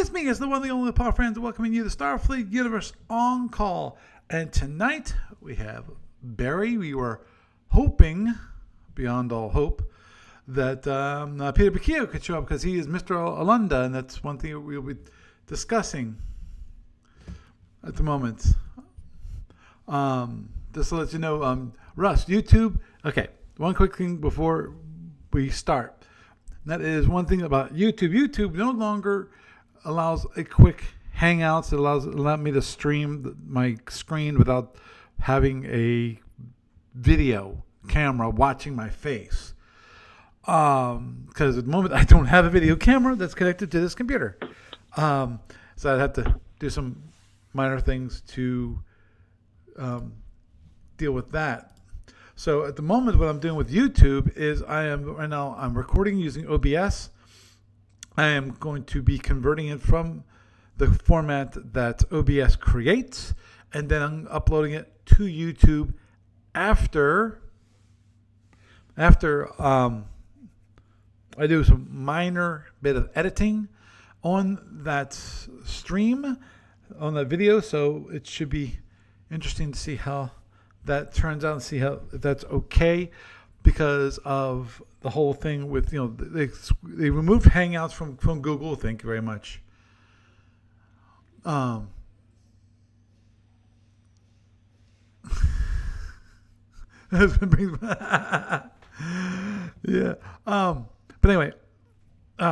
It's me, it's the one, the only Paul Friends, welcoming you to Starfleet Universe On Call. And tonight we have Barry. We were hoping, beyond all hope, that Peter Bacchio could show up because he is Mr. Alunda, and that's one thing we'll be discussing at the moment. Just to let you know, Russ, YouTube. Okay, one quick thing before we start. That is one thing about YouTube. YouTube no longer allows a quick Hangouts. It allowed me to stream my screen without having a video camera watching my face. Because at the moment I don't have a video camera that's connected to this computer. So I'd have to do some minor things to deal with that. So at the moment, what I'm doing with YouTube is I'm recording using OBS. I am going to be converting it from the format that OBS creates, and then I'm uploading it to YouTube after I do some minor bit of editing on that stream, on that video. So it should be interesting to see how that turns out and see if that's okay, because of the whole thing with, they removed Hangouts from Google. Thank you very much. Yeah. But anyway,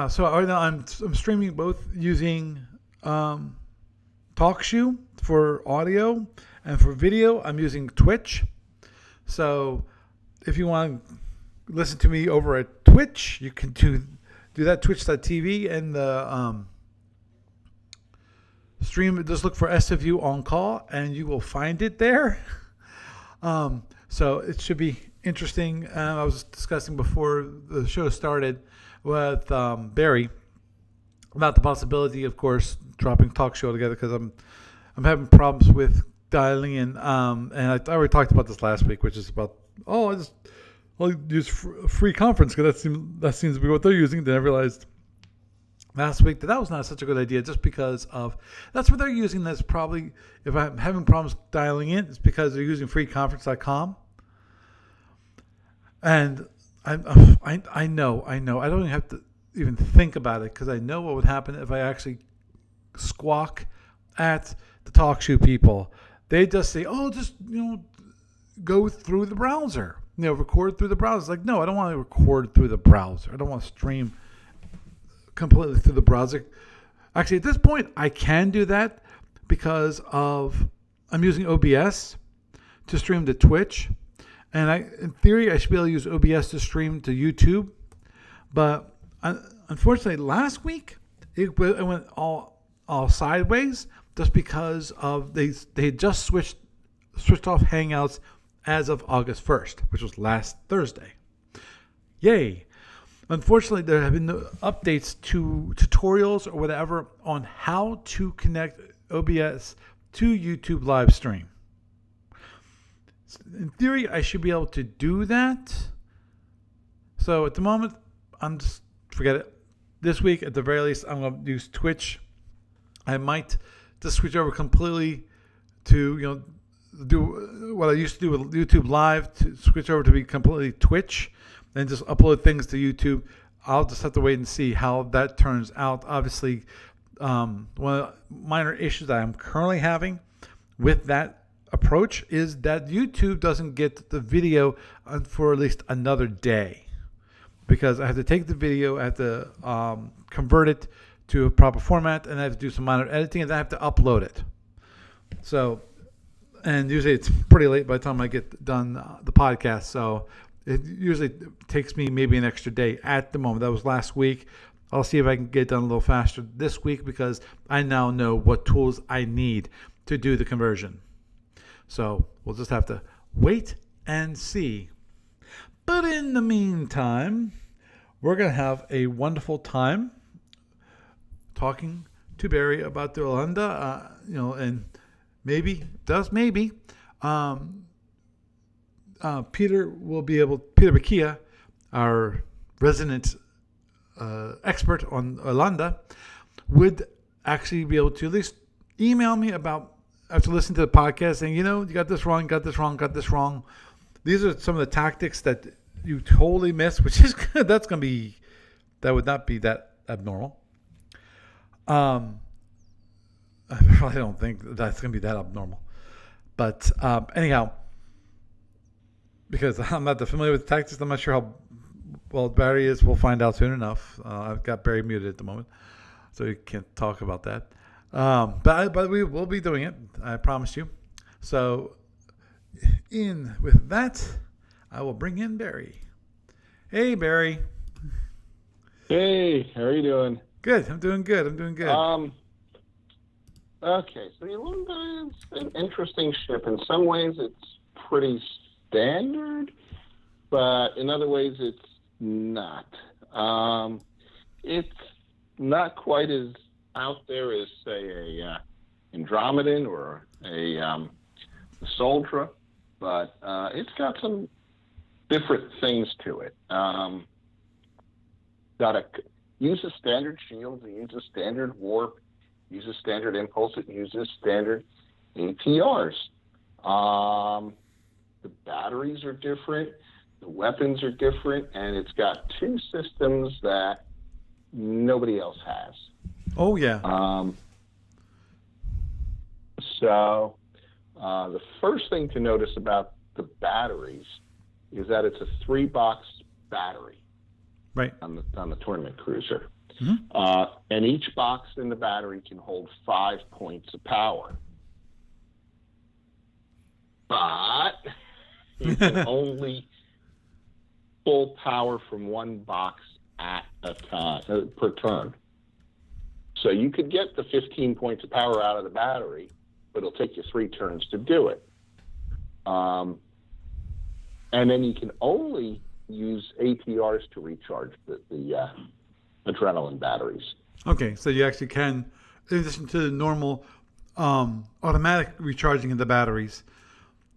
so right now I'm streaming both using TalkShoe for audio, and for video I'm using Twitch. So if you want to listen to me over at Twitch, you can do that, twitch.tv, and the stream, just look for SFU On Call and you will find it there. So it should be interesting. I was discussing before the show started with Barry about the possibility, of course, dropping Talk Show together, because I'm having problems with dialing in. And I already talked about this last week, which is about, I'll use free conference because that seems to be what they're using. Then I realized last week that was not such a good idea, just because of that's what they're using. That's probably, if I'm having problems dialing in, it's because they're using freeconference.com. And I know I don't even have to even think about it, because I know what would happen if I actually squawk at the TalkShoe people. They just say, just go through the browser, record through the browser. It's like, no, I don't want to record through the browser. I don't want to stream completely through the browser. Actually, at this point, I can do that because I'm using OBS to stream to Twitch, and in theory, I should be able to use OBS to stream to YouTube. But unfortunately, last week it went all sideways, just because of they just switched off Hangouts as of August 1st, which was last Thursday. Yay! Unfortunately, there have been no updates to tutorials or whatever on how to connect OBS to YouTube live stream. In theory, I should be able to do that. So at the moment, forget it. This week, at the very least, I'm going to use Twitch. I might just switch over completely to, do what I used to do with YouTube Live, to switch over to be completely Twitch and just upload things to YouTube. I'll just have to wait and see how that turns out. Obviously, one of the minor issues that I'm currently having with that approach is that YouTube doesn't get the video for at least another day, because I have to take the video, I have to convert it to a proper format, and I have to do some minor editing, and then I have to upload it. So, and usually it's pretty late by the time I get done the podcast. So it usually takes me maybe an extra day at the moment. That was last week. I'll see if I can get it done a little faster this week, because I now know what tools I need to do the conversion. So we'll just have to wait and see. But in the meantime, we're going to have a wonderful time talking to Barry about the Alunda, and maybe Peter Bacchia, our resident expert on Alunda, would actually be able to at least email me about after listening to the podcast saying, you got this wrong, got this wrong, got this wrong. These are some of the tactics that you totally miss, which is good. That would not be that abnormal. I really don't think that's going to be that abnormal. But anyhow, because I'm not that familiar with the tactics, I'm not sure how well Barry is. We'll find out soon enough. I've got Barry muted at the moment, so we can't talk about that. But we will be doing it. I promise you. So, with that, I will bring in Barry. Hey, Barry. Hey, how are you doing? Good. I'm doing good. Okay, so the Alunda is an interesting ship. In some ways, it's pretty standard, but in other ways, it's not. It's not quite as out there as, say, a Andromedan or a Soldra, but it's got some different things to it. Uses standard shields, it uses standard warp, uses standard impulse, it uses standard APRs. The batteries are different, the weapons are different, and it's got two systems that nobody else has. Oh, yeah. So the first thing to notice about the batteries is that it's a 3-box battery. Right. On the tournament cruiser. Mm-hmm. And each box in the battery can hold 5 points of power. But you can only pull power from one box at a time, per turn. So you could get the 15 points of power out of the battery, but it'll take you 3 turns to do it. And then you can only use APRs to recharge the adrenaline batteries. Okay, so you actually can, in addition to the normal automatic recharging of the batteries,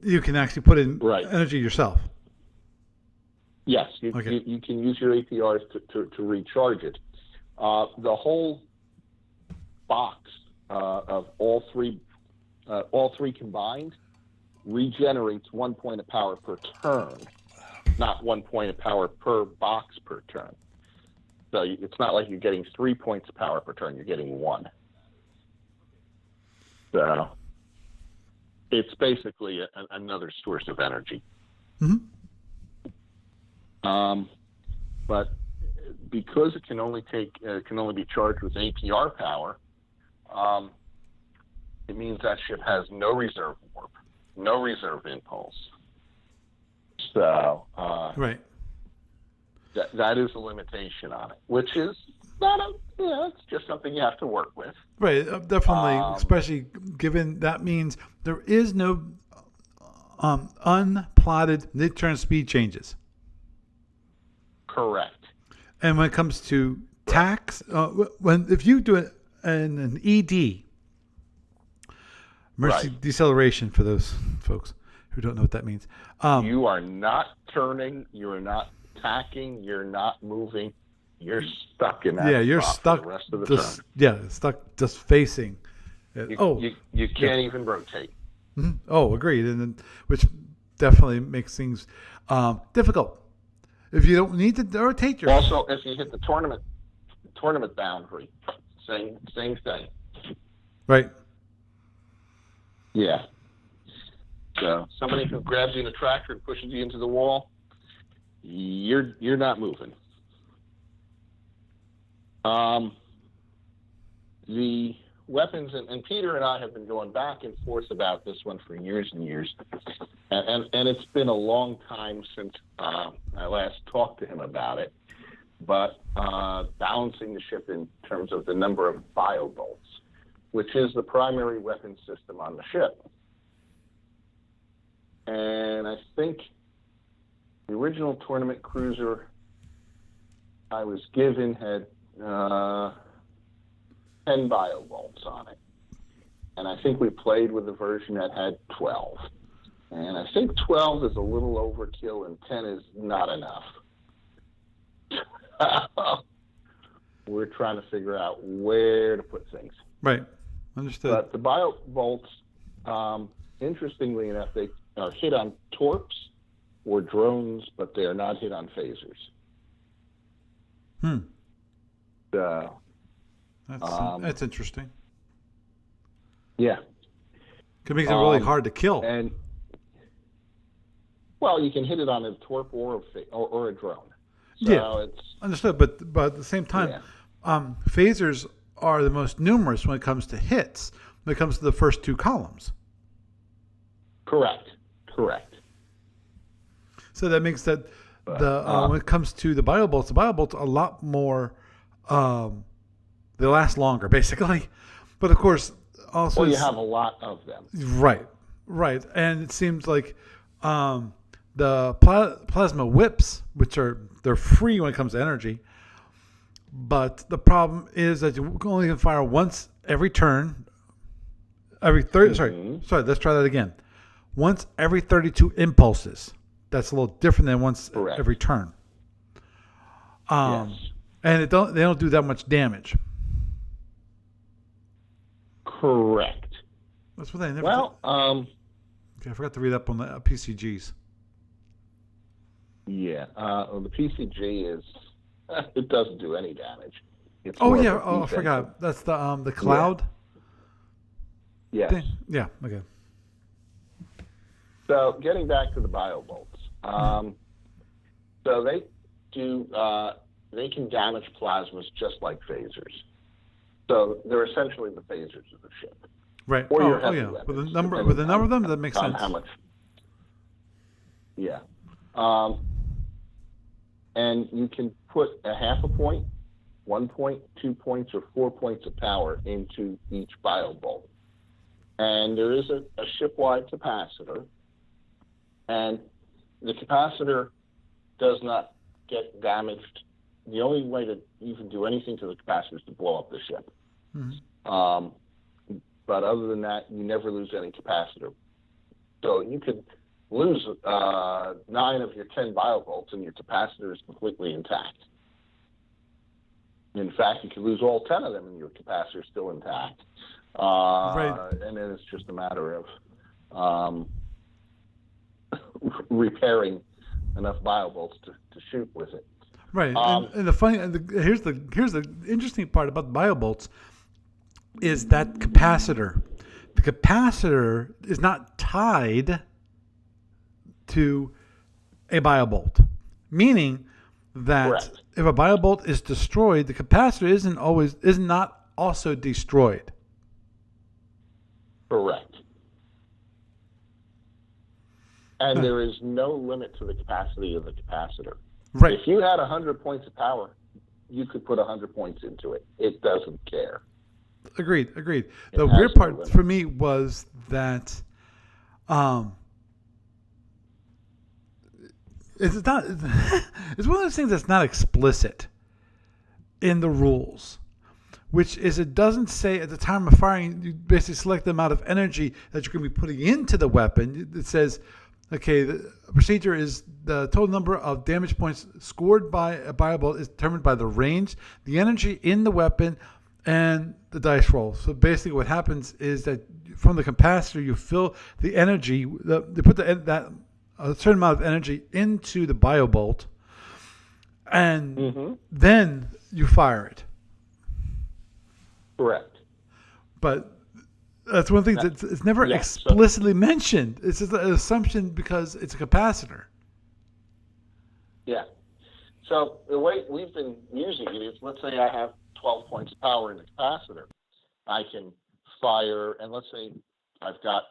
you can actually put in energy yourself. Yes, you can use your APRs to recharge it. The whole box of all three combined regenerates 1 point of power per turn, not 1 point of power per box per turn. So it's not like you're getting 3 points of power per turn, you're getting 1. So it's basically another source of energy. Mm-hmm. But because it can only be charged with APR power, it means that ship has no reserve warp, no reserve impulse. So right. That is a limitation on it, which is it's just something you have to work with. Right, definitely, especially given that means there is no unplotted mid-turn speed changes. Correct. And when it comes to tax, if you do it in an ED, emergency deceleration for those folks who don't know what that means. You are not turning, you are not tacking, you're not moving, you're stuck in that. Yeah, you're stuck for the rest of the just, turn. Yeah, stuck just facing. You can't even rotate. Mm-hmm. Oh, agreed. And which definitely makes things difficult. If you don't need to rotate your. Also, if you hit the tournament boundary, same thing. Right. Yeah. So somebody who grabs you in a tractor and pushes you into the wall, you're not moving. The weapons, and Peter and I have been going back and forth about this one for years and years, and it's been a long time since I last talked to him about it, but balancing the ship in terms of the number of bio bolts, which is the primary weapon system on the ship. And I think the original tournament cruiser I was given had 10 bio bolts on it. And I think we played with a version that had 12. And I think 12 is a little overkill and 10 is not enough. we're trying to figure out where to put things. Right. Understood. But the biobolts, interestingly enough, they are hit on torps or drones, but they are not hit on phasers. That's interesting. Yeah. It makes it really hard to kill. And well, you can hit it on a torp or a drone. So it's understood. But at the same time, phasers are the most numerous when it comes to hits. When it comes to the first two columns. Correct. So that makes that when it comes to the biobolts are a lot more. They last longer, basically. But of course, also you have a lot of them. Right, and it seems like the plasma whips, which they're free when it comes to energy, but the problem is that you only can fire once every turn. Let's try that again. Once every 32 impulses. That's a little different than once every turn. Yes. And they don't do that much damage. Correct. That's what they never. Well, okay, I forgot to read up on the PCGs. Yeah, the PCG is it doesn't do any damage. It's I forgot. That's the cloud. Yes. Thing. Yeah. Okay. So getting back to the biobolts, so they do they can damage plasmas just like phasers. So they're essentially the phasers of the ship. Right. Or your yeah. weapons, With a number of them, that makes sense. How much? Yeah. And you can put a half a point, 1 point, 2 points, or 4 points of power into each biobolt. And there is a ship-wide capacitor. And the capacitor does not get damaged. The only way to even do anything to the capacitor is to blow up the ship. Mm-hmm. But other than that, you never lose any capacitor. So you could lose 9 of your 10 biovolts and your capacitor is completely intact. In fact, you could lose all 10 of them and your capacitor is still intact. Right. And then it's just a matter of repairing enough biovolts to shoot with it. Right. And here's the interesting part about biobolts is that capacitor. The capacitor is not tied to a biobolt, meaning that Correct. If a biobolt is destroyed, the capacitor is not also destroyed. Correct. And there is no limit to the capacity of the capacitor. Right. If you had 100 points of power, you could put 100 points into it. It doesn't care. Agreed. The weird part for me was that it's not. It's one of those things that's not explicit in the rules, which is it doesn't say at the time of firing. You basically select the amount of energy that you're going to be putting into the weapon. It says, okay, the procedure is the total number of damage points scored by a biobolt is determined by the range, the energy in the weapon, and the dice roll. So basically what happens is that from the capacitor, you fill the energy, you put a certain amount of energy into the biobolt, and then you fire it. Correct. But that's one thing that it's never explicitly mentioned. It's just an assumption because it's a capacitor. Yeah. So the way we've been using it is, let's say I have 12 points of power in the capacitor. I can fire, and let's say I've got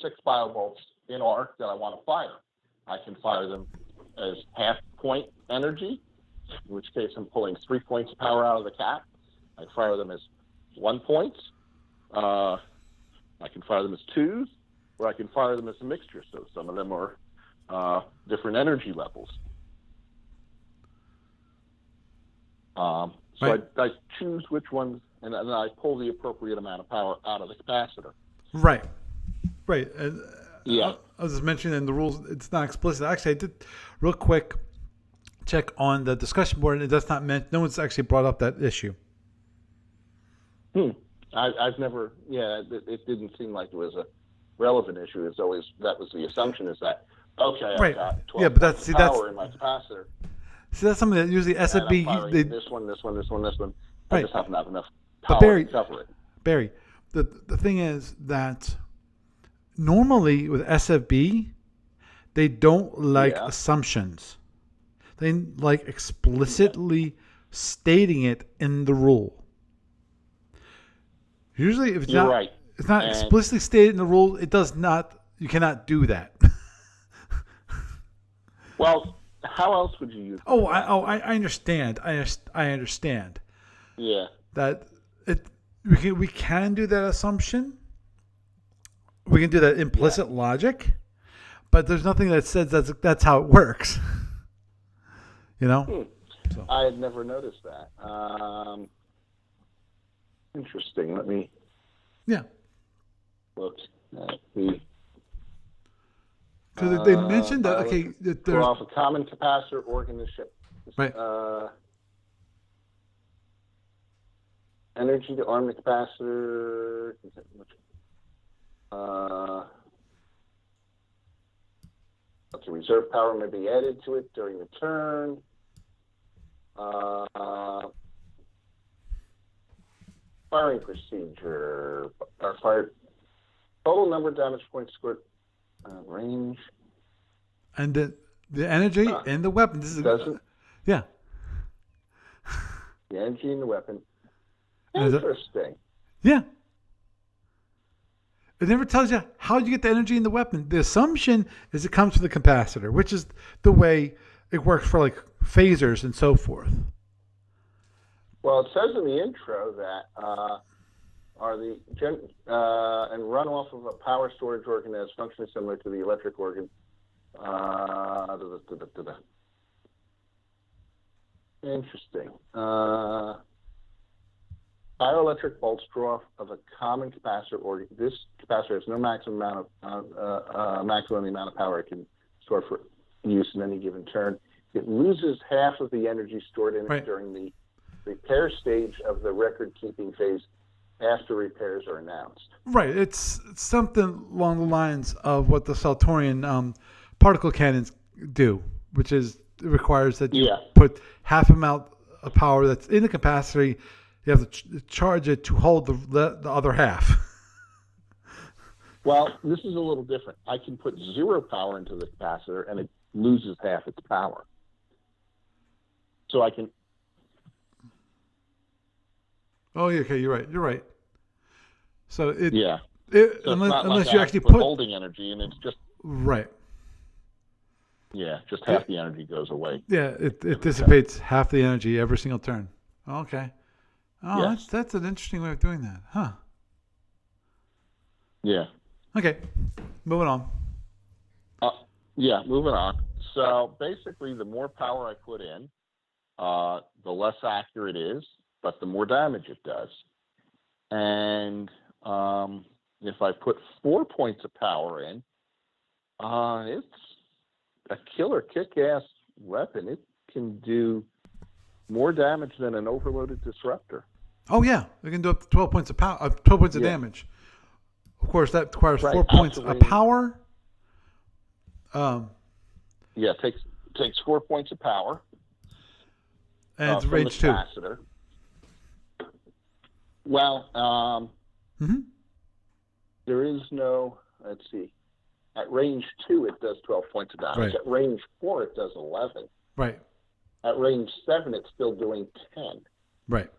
6 biobolts in arc that I want to fire. I can fire them as half point energy, in which case I'm pulling 3 points of power out of the cap. I fire them as 1 point. I can fire them as 2s, or I can fire them as a mixture. So some of them are different energy levels. So right. I choose which ones, and then I pull the appropriate amount of power out of the capacitor. Right. Yeah. I was just mentioning in the rules, it's not explicit. Actually, I did real quick check on the discussion board, and it does not mention. No one's actually brought up that issue. I've never. Yeah, it didn't seem like it was a relevant issue. It's always that was the assumption is that okay, Right. I've got 12 Yeah, but points of power in my capacitor, that's something that usually and I'm SFB firing they this one, this one, this one, this one. I right. just happen to have enough But power to cover it. Barry, the thing is that normally with SFB they don't like Yeah. assumptions. They like explicitly stating it in the rule. Usually, if You're right. it's not And- explicitly stated in the rule, it does not. You cannot do that. Well, how else would you use? I understand. I understand Yeah. that we can do that assumption. We can do that implicit logic, but there's nothing that says that's how it works. You know. So. I had never noticed that. Interesting. Let me look at the. Because they mentioned that that Throw off a common capacitor organization. Right. Energy to arm the capacitor. The reserve power may be added to it during the turn. Firing procedure. Total number of damage points scored. Range. And the energy in the weapon. This is yeah. The energy in the weapon. Is it- Interesting. Yeah. It never tells you how you get the energy in the weapon. The assumption is it comes from the capacitor, which is the way it works for like phasers and so forth. Well, it says in the intro that and runoff of a power storage organ that is functionally similar to the electric organ. Interesting. Bioelectric volts draw of a common capacitor organ. This capacitor has no maximum amount of power it can store for use in any given turn. It loses half of the energy stored in it during the repair stage of the record-keeping phase after repairs are announced. Right. It's something along the lines of what the Saltorian particle cannons do, which is it requires that you put half amount of power that's in the capacitor. You have to charge it to hold the other half. Well, this is a little different. I can put zero power into the capacitor, and it loses half its power. So I can. Oh, yeah, okay, you're right. You're right. So So unless you actually put holding energy, and it's just right. Yeah, just half the energy goes away. Yeah, it dissipates half the energy every single turn. Okay. Oh, yes. that's an interesting way of doing that, huh? Yeah. Okay, moving on. Moving on. So basically, the more power I put in, the less accurate it is, but the more damage it does. And if I put 4 points of power in, it's a killer kick-ass weapon. It can do more damage than an overloaded disruptor. Oh yeah, we can do up to 12 points of power, 12 points of damage. Of course, that requires 4 points of power. Takes 4 points of power. And it's range 2. Capacitor. Well, there is no. Let's see. At range 2, it does 12 points of damage. Right. At range 4, it does 11. Right. At range 7, it's still doing 10. Right.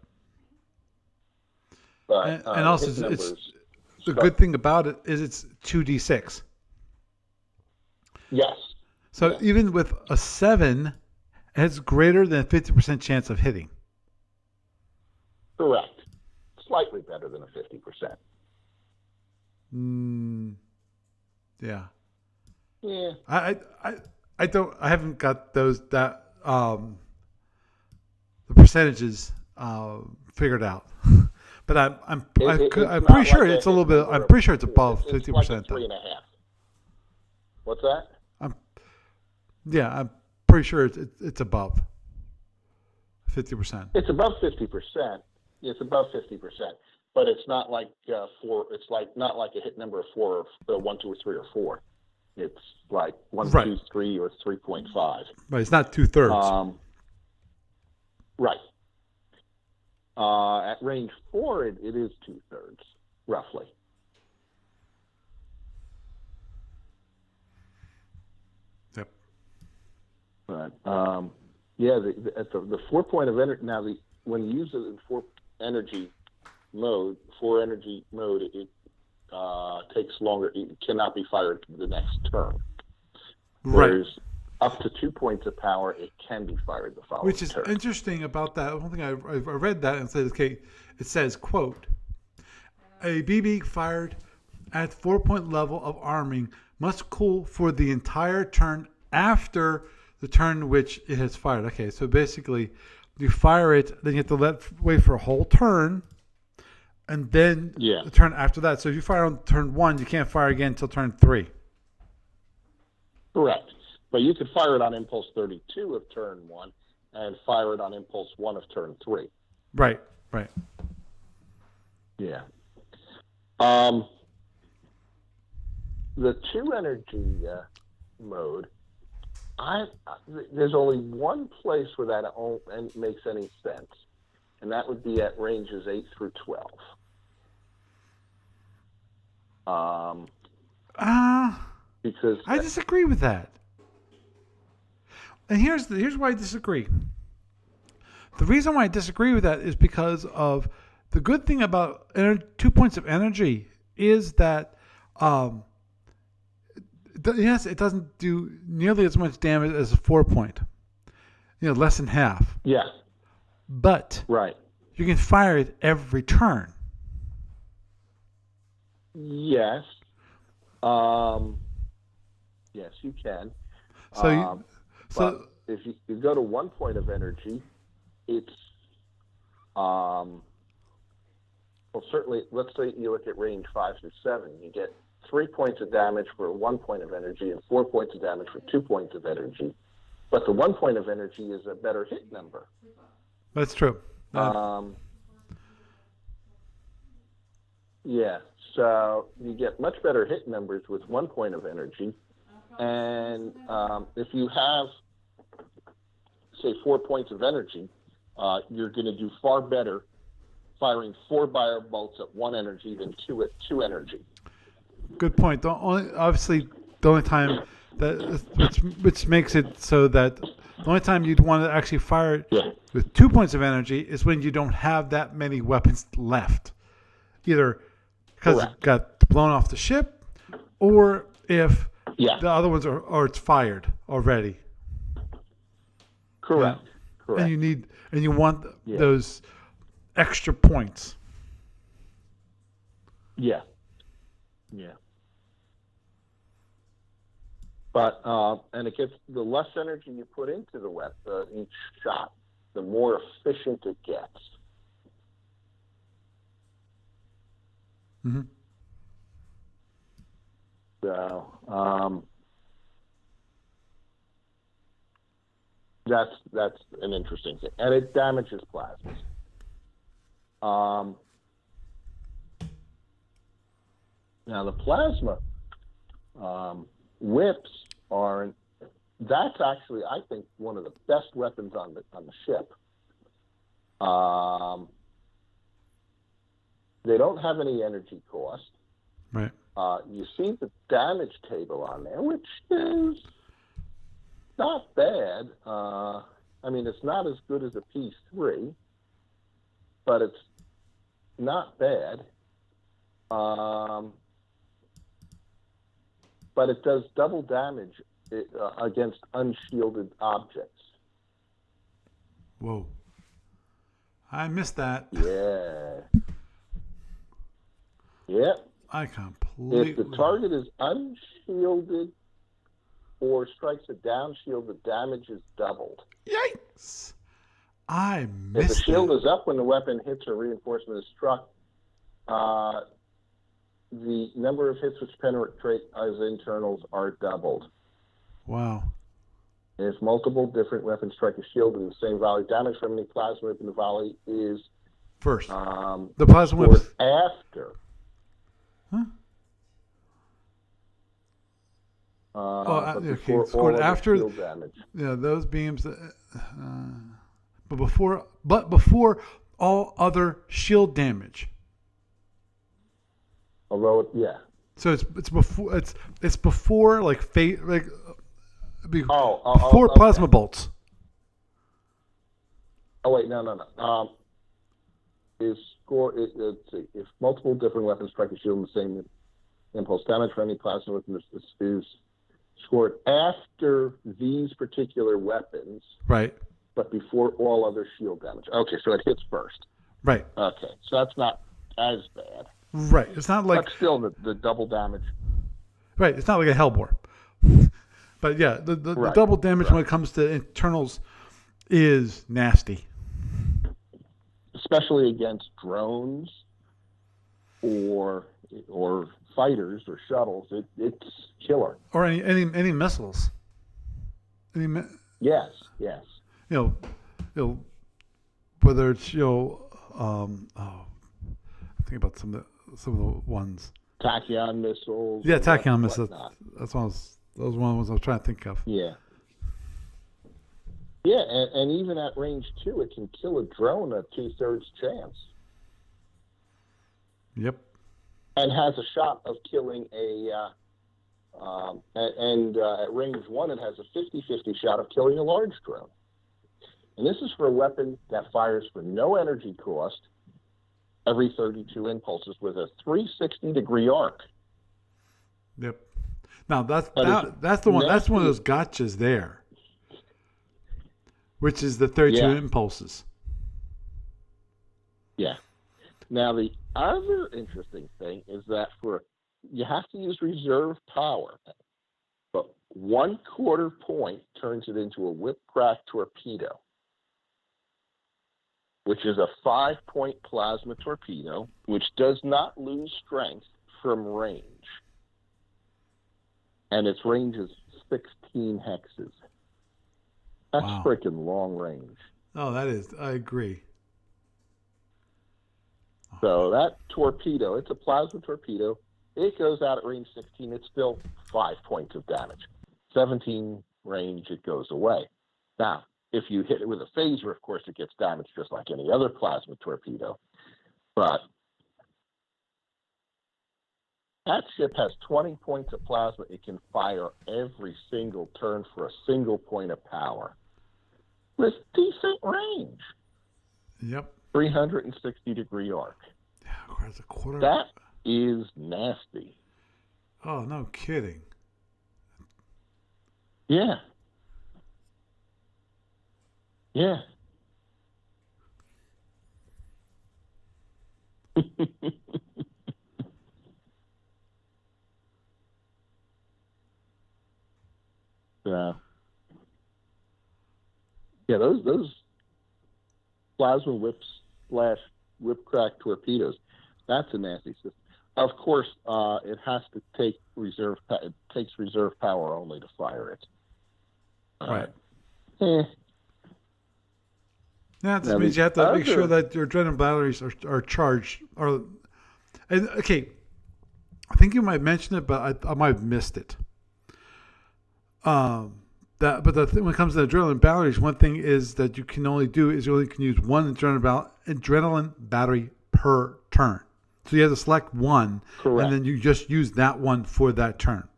But and also, the good thing about it is it's 2d6. Yes. So even with a 7, it has greater than a 50% chance of hitting. Correct. Slightly better than a 50%. Yeah. Yeah. I haven't got the percentages figured out. But I'm pretty sure it's a little bit. I'm pretty sure it's above 50%. Like 3.5. What's that? I'm pretty sure it's above 50%. It's above 50%. It's above 50%, but it's not like four. It's like not like a hit number of four, or 1, 2, or 3, or 4. It's like 1, Right. 2, 3, or 3.5. But it's not 2/3. Right. At range 4, it is 2/3, roughly. Yep. But yeah, at the 4 point of energy. Now, when you use it in 4 energy mode, it takes longer. It cannot be fired the next turn. Right. Whereas up to 2 points of power, it can be fired the following Which is turn. interesting about that. One thing I read that and said, okay, it says, quote, a BB fired at 4-point level of arming must cool for the entire turn after the turn which it has fired. Okay, so basically you fire it, then you have to wait for a whole turn, and then the turn after that. So if you fire on turn 1, you can't fire again until turn 3. Correct. But you could fire it on impulse 32 of turn 1 and fire it on impulse 1 of turn 3. Right. Yeah. The 2 energy mode, there's only one place where that makes any sense, and that would be at ranges 8 through 12. Because I disagree with that. And here's why I disagree. The reason why I disagree with that is because of the good thing about 2 points of energy is that, yes, it doesn't do nearly as much damage as a 4 point. Less than half. Yeah. But right. You can fire it every turn. Yes. Yes, you can. So if you go to 1 point of energy, it's well, certainly. Let's say you look at range 5 through 7, you get 3 points of damage for 1 point of energy and 4 points of damage for 2 points of energy. But the 1 point of energy is a better hit number. That's true. Yeah. So you get much better hit numbers with 1 point of energy. And if you have, say, 4 points of energy, you're going to do far better firing 4 bio bolts at 1 energy than 2 at 2 energy. Good point. The only time which makes it so that the only time you'd want to actually fire it with 2 points of energy is when you don't have that many weapons left. Either because it got blown off the ship, or if the other ones or it's fired already. Correct. And you want those extra points. Yeah. But and it gets, the less energy you put into the weapon, each shot, the more efficient it gets. Mm-hmm. So that's an interesting thing, and it damages plasmas. Now the plasma whips that's actually, I think, one of the best weapons on the ship. They don't have any energy cost. Right. You see the damage table on there, which is not bad. I mean, it's not as good as a P3, but it's not bad. But it does double damage against unshielded objects. Whoa. I missed that. Yeah. Yep. I completely... If the target is unshielded or strikes a down shield, the damage is doubled. Yikes! I missed If the shield is up when the weapon hits or reinforcement is struck, the number of hits which penetrate as internals are doubled. Wow. If multiple different weapons strike a shield in the same volley, damage from any plasma in the volley is First. The plasma Scored whips. after. Huh? But Okay. before Scored all other after. shield damage. Yeah, those beams. But before all other shield damage. Although, yeah. So it's before like before Okay. plasma bolts. Oh wait, no. Is score? Let's see. If multiple different weapons strike a shield in the same impulse, damage for any plasma weapon is scored after these particular weapons, Right. but before all other shield damage. Okay, so it hits first. Right. Okay, so that's not as bad. Right. It's not like But still, the double damage. right. It's not like a Hellbore. But yeah, the Right, double damage when right. it comes to internals is nasty. Especially against drones or fighters or shuttles. It's killer. Or any missiles. Yes. You know, whether it's think about some of the ones. Tachyon missiles. Yeah, tachyon missiles. Whatnot. That's one. Those one of the ones I was trying to think of. Yeah. Yeah, and even at range 2, it can kill a drone at 2/3 chance. Yep. And has a shot of killing at range 1, it has a 50-50 shot of killing a large drone. And this is for a weapon that fires for no energy cost every 32 impulses with a 360-degree arc. Yep. Now that's the one. Nasty. That's one of those gotchas there, which is the 32 Yeah. impulses. Yeah. Now the other interesting thing is that you have to use reserve power, but 1/4 point turns it into a whip crack torpedo, which is a 5-point plasma torpedo, which does not lose strength from range. And its range is 16 hexes. That's Wow. freaking long range. Oh, that is. I agree. So that torpedo, it's a plasma torpedo. It goes out at range 16. It's still 5 points of damage. 17 range, it goes away. Now, if you hit it with a phaser, of course, it gets damaged just like any other plasma torpedo. But that ship has 20 points of plasma. It can fire every single turn for a single point of power with decent range. Yep. 360-degree arc. Yeah, of course, a quarter. That is nasty. Oh, no kidding. Yeah. Yeah. Yeah, those plasma whip crack torpedoes. That's a nasty system. Of course, it has to take reserve. It takes reserve power only to fire it. Right. Eh. Yeah, this Now, means the you have to make other- sure that your adrenaline batteries are charged. And okay, I think you might mention it, but I might have missed it. When it comes to adrenaline batteries, one thing is that you can only use one adrenaline battery per turn. So you have to select one, Correct. and then you just use that one for that turn.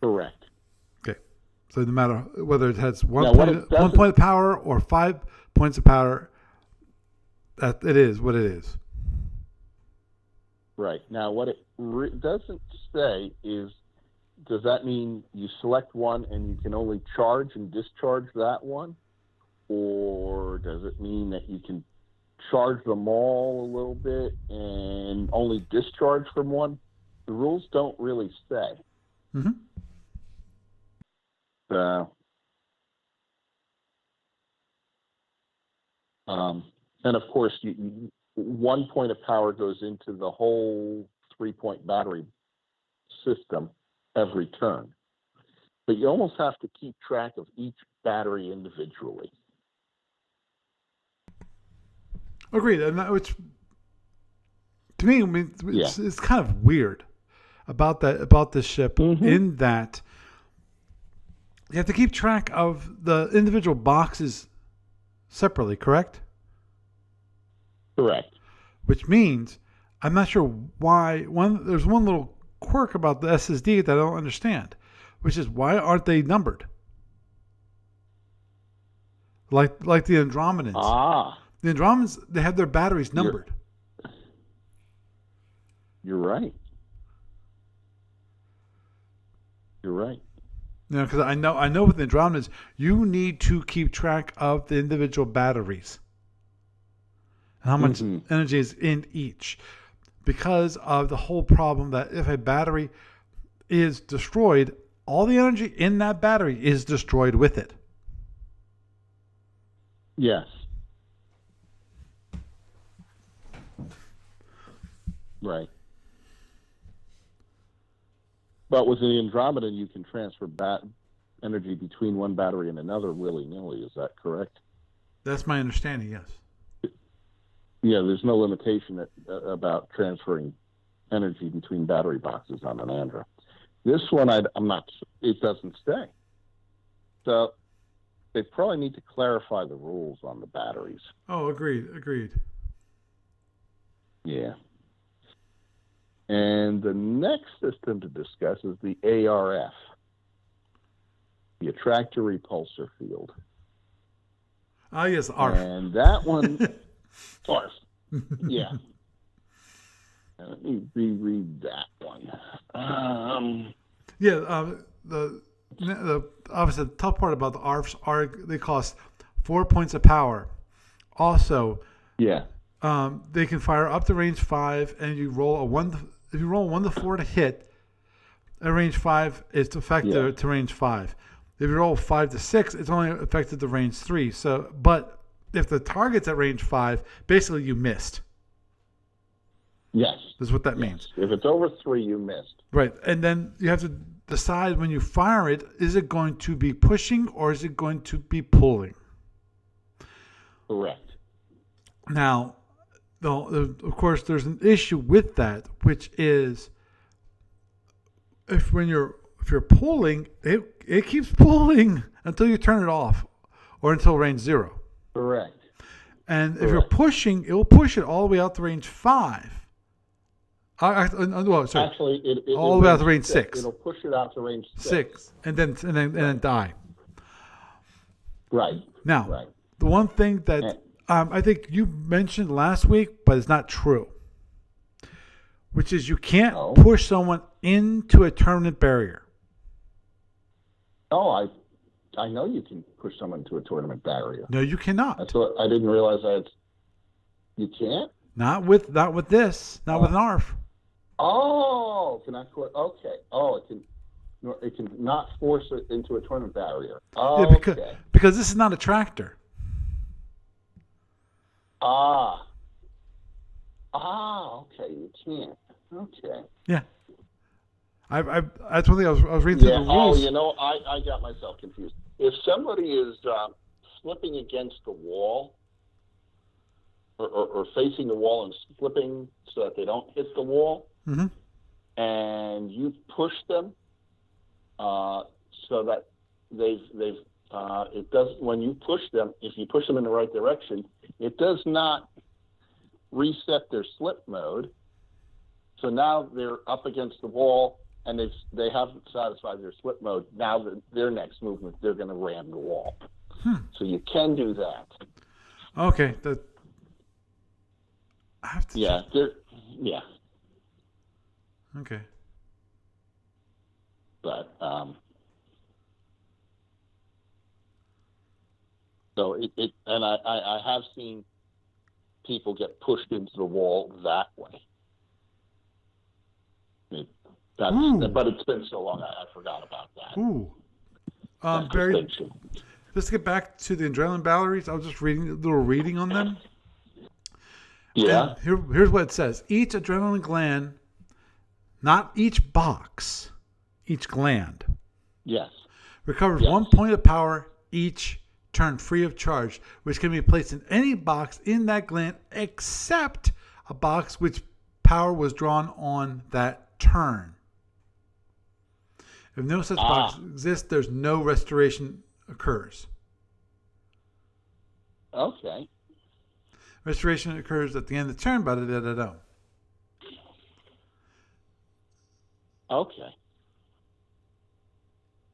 Correct. Okay. So no matter whether it has one Now, what it point doesn't- of power or 5 points of power, that it is what it is. Right. Now, what it doesn't say is, does that mean you select one and you can only charge and discharge that one? Or does it mean that you can charge them all a little bit and only discharge from one? The rules don't really say. Mm-hmm. And of course, 1 point of power goes into the whole 3-point battery system every turn. But you almost have to keep track of each battery individually. Agreed. And that, which to me, I mean, it's kind of weird about this ship in that you have to keep track of the individual boxes separately, correct? Correct. Which means I'm not sure why. There's one little quirk about the SSD that I don't understand, which is why aren't they numbered? Like the Andromedans. The Andromedans, they have their batteries numbered. You're right. You're right. You know, because I know with the Andromedans, you need to keep track of the individual batteries and how much energy is in each, because of the whole problem that if a battery is destroyed, all the energy in that battery is destroyed with it. Yes. Right. But with the Andromedan, you can transfer energy between one battery and another willy-nilly. Is that correct? That's my understanding, yes. Yeah, there's no limitation about transferring energy between battery boxes on an Andro. This one, I'm not. It doesn't stay. So they probably need to clarify the rules on the batteries. Oh, agreed. Yeah. And the next system to discuss is the ARF, the attractor repulsor field. Ah, yes, ARF. And that one, ARF. Yeah. Let me reread that one. The obviously the tough part about the ARFs are they cost 4 points of power. Also, they can fire up to range 5, and you roll a 1. If you roll 1 to 4 to hit, at range 5, it's effective to range 5. If you roll 5 to 6, it's only effective to range 3. So, but if the target's at range 5, basically you missed. Yes. That's what that means. If it's over 3, you missed. Right. And then you have to decide when you fire it, is it going to be pushing or is it going to be pulling? Correct. Now, of course, there's an issue with that, which is if you're pulling, it keeps pulling until you turn it off or until range 0. Correct. And if you're pushing, it will push it all the way out to range 5. Actually, it all the way out to range 6. It'll push it out to range 6, and then die. Right. Now, the one thing that I think you mentioned last week, but it's not true, which is you can't push someone into a tournament barrier. Oh, I know you can push someone to a tournament barrier. No, you cannot. That's what I didn't realize. You can't. Not with this. Not with an ARF. Oh, okay. Oh, it can not force it into a tournament barrier. Oh, yeah, because this is not a tractor. Okay. You can't. Okay. Yeah. That's one thing I was reading through the rules. I got myself confused. If somebody is slipping against the wall or facing the wall and slipping so that they don't hit the wall, and you push them so that it does, when you push them, if you push them in the right direction, it does not reset their slip mode. So now they're up against the wall and they haven't satisfied their slip mode. Now their next movement, they're going to ram the wall. So you can do that. Okay. I have to yeah. Okay. But so it and I have seen people get pushed into the wall that way. But it's been so long, I forgot about that. Ooh. Barry, just to get back to the adrenaline batteries, I was just reading a little reading on them. Yeah. And here's what it says. Each adrenaline gland, not each box, each gland. Yes. Recovers 1 point of power each turn free of charge, which can be placed in any box in that gland except a box which power was drawn on that turn. If no such box exists, there's no restoration occurs. Okay. Restoration occurs at the end of the turn, da-da-da-da-da. Okay.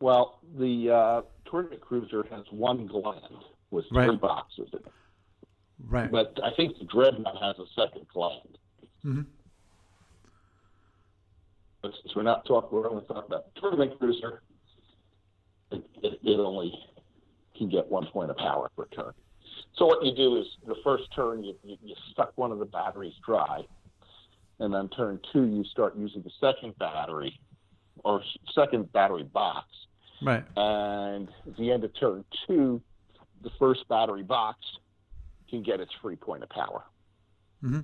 Well, the tournament cruiser has one gland with three boxes in it. Right. But I think the Dreadnought has a second gland. Mm-hmm. But since we're only talking about the tournament cruiser, it only can get 1 point of power per turn. So what you do is the first turn you suck one of the batteries dry, and then turn 2 you start using the second battery or second battery box. Right. And at the end of turn 2, the first battery box can get its free point of power. Mm-hmm.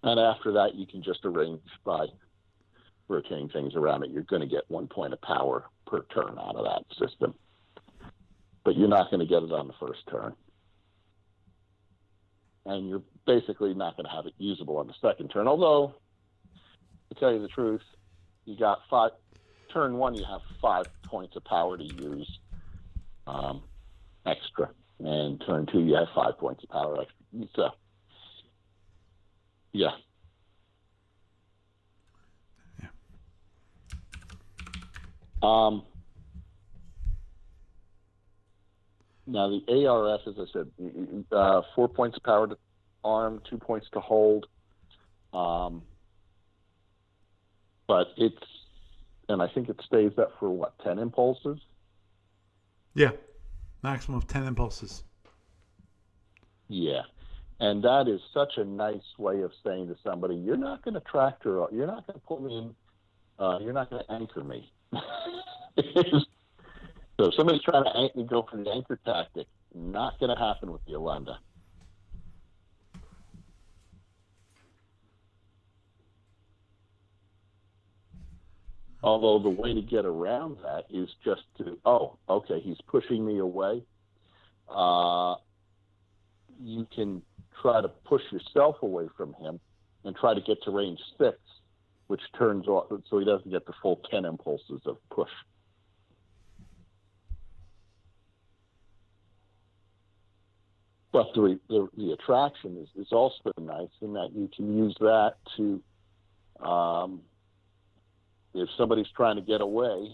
And after that, you can just arrange by rotating things around it. You're going to get 1 point of power per turn out of that system. But you're not going to get it on the first turn. And you're basically not going to have it usable on the second turn. Although, to tell you the truth, you got turn 1, you have 5 points of power to use extra. And turn 2, you have 5 points of power extra. So, yeah. Now the ARF, as I said, 4 points of power to arm, 2 points to hold. But and I think it stays up for 10 impulses? Yeah. Maximum of 10 impulses. Yeah. And that is such a nice way of saying to somebody, you're not going to tractor, you're not going to pull me in, you're not going to anchor me. So if somebody's trying to go for the anchor tactic, not going to happen with the Alunda. Although the way to get around that is just to, okay, he's pushing me away. You can try to push yourself away from him and try to get to range 6, which turns off, so he doesn't get the full 10 impulses of push. But the attraction is also nice in that you can use that to, if somebody's trying to get away.